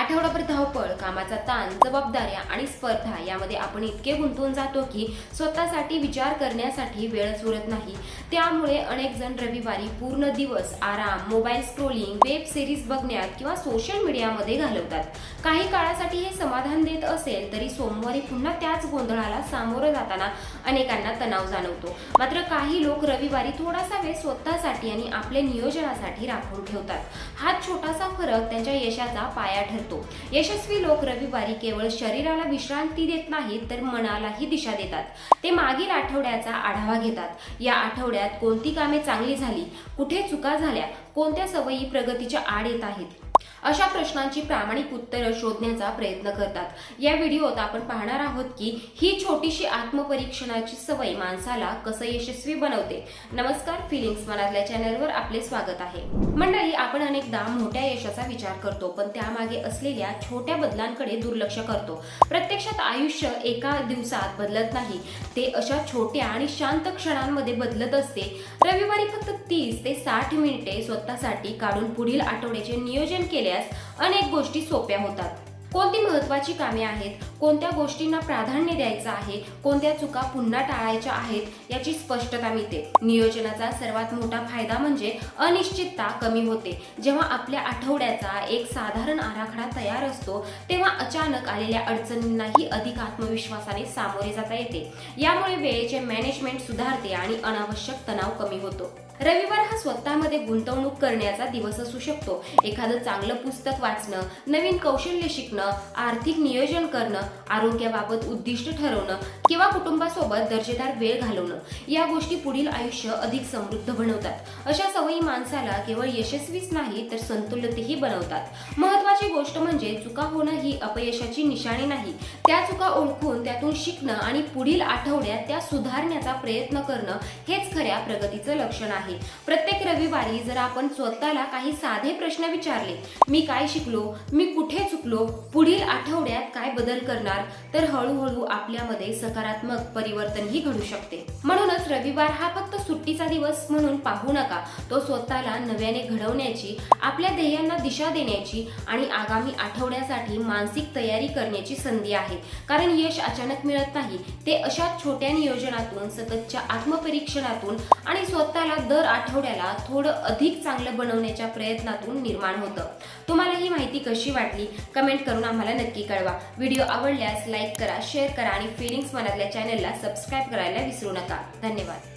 आठवडाभर धावपळ, कामाचा ताण, जबाबदाऱ्या आणि स्पर्धा यामध्ये आपण इतके गुंतून जातो की स्वतःसाठी विचार करण्यासाठी वेळच उरत नाही। त्यामुळे अनेक जण रविवारी पूर्ण दिवस आराम, मोबाईल स्क्रोलिंग, वेब सिरीज बघण्यात किंवा सोशल मीडियामध्ये घालवतात। काही काळासाठी हे समाधान देत असेल तरी सोमवारी पुन्हा त्याच गोंधळाला सामोरं जाताना अनेकांना तणाव जाणवतो। मात्र काही लोक रविवारी थोडासा वेळ स्वतःसाठी आणि आपल्या नियोजनासाठी राखून ठेवतात। हा छोटासा फरक त्यांच्या यशाचा पाया ठरतो। यशस्वी लोक रविवारी केवळ शरीराला विश्रांती देत नाहीत तर मनालाही दिशा देतात। ते मागील आठवड्याचा आढावा घेतात। या आठवड्यात कोणती कामे चांगली झाली, कुठे चुका झाल्या, कोणत्या सवयी प्रगतीच्या आड येत आहेत, अशा प्रश्नांची प्रामाणिक उत्तरं शोधण्याचा प्रयत्न करतात। या व्हिडिओत आपण पाहणार आहोत की ही छोटीशी आत्मपरीक्षणाची सवय माणसाला कसं यशस्वी बनवते। नमस्कार, फिलिंग्स मनातल्या चॅनलवर आपले स्वागत आहे। मंडळी, आपण अनेकदा मोठ्या यशाचा विचार करतो पण त्यामागे असलेल्या छोट्या बदलांकडे दुर्लक्ष करतो। प्रत्यक्षात आयुष्य एका दिवसात बदलत नाही, ते अशा छोट्या आणि शांत क्षणांमध्ये बदलत असते। रविवारी फक्त 30 ते 60 मिनिटे स्वतःसाठी काढून पुढील आठवड्याचे नियोजन केल्यास अनेक गोष्टी सोप्या होतात। कोणती महत्त्वाची कामे आहेत, कोणत्या गोष्टींना प्राधान्य द्यायचं आहे, कोणत्या चुका पुन्हा टाळायच्या आहेत याची स्पष्टता मिळते। नियोजनाचा सर्वात मोठा फायदा म्हणजे अनिश्चितता कमी होते। जेव्हा आपल्या आठवड्याचा एक साधारण आराखडा तयार असतो तेव्हा अचानक आलेल्या अडचणींनाही अधिक आत्मविश्वासाने सामोरे जाता येते। यामुळे वेळेचे मॅनेजमेंट सुधारते आणि अनावश्यक तणाव कमी होतो। रविवार हा स्वतःमध्ये गुंतवणूक करण्याचा दिवस असू शकतो। एखादं चांगलं पुस्तक वाचणं, नवीन कौशल्य शिकणं, आर्थिक नियोजन करणं, आरोग्याबाबत उद्दिष्ट ठरवणं किंवा कुटुंबासोबत दर्जेदार वेळ घालवणं या गोष्टी पुढील आयुष्य अधिक समृद्ध बनवतात। अशा सवयी माणसाला केवळ यशस्वीच नाही तर संतुलितही बनवतात। महत्त्वाची गोष्ट म्हणजे चुका होणं ही अपयशाची निशाणी नाही, त्या चुका ओळखून त्यातून शिकणं आणि पुढील आठवड्यात त्या सुधारण्याचा प्रयत्न करणं हेच खऱ्या प्रगतीचं लक्षण आहे। प्रत्येक रविवारी जर आपण स्वतःला काही साधे प्रश्न विचारले, मी काय शिकलो, मी कुठे चुकलो, पुढील आठवड्यात काय बदल करणार, तर हळूहळू आपल्यामध्ये सकारात्मक परिवर्तनही घडू शकते। म्हणूनच रविवार हा फक्त सुट्टीचा दिवस म्हणून पाहू नका, तो स्वतःला नव्याने घडवण्याची, आपल्या ध्येयांना दिशा देण्याची आणि आगामी आठवड्यासाठी मानसिक तयारी करण्याची संधी आहे। कारण यश अचानक मिळत नाही, ते अशा छोट्या नियोजनातून, सततच्या आत्मपरीक्षणातून आणि स्वतःला दर आठवड्याला थोडं अधिक चांगलं बनवण्याच्या प्रयत्नातून निर्माण होतं। तुम्हाला ही माहिती कशी वाटली कमेंट करून आम्हाला नक्की कळवा। व्हिडिओ आवडल्यास लाईक करा, शेअर करा आणि फिलिंग्स मनातल्या चॅनलला सबस्क्राईब करायला विसरू नका। धन्यवाद।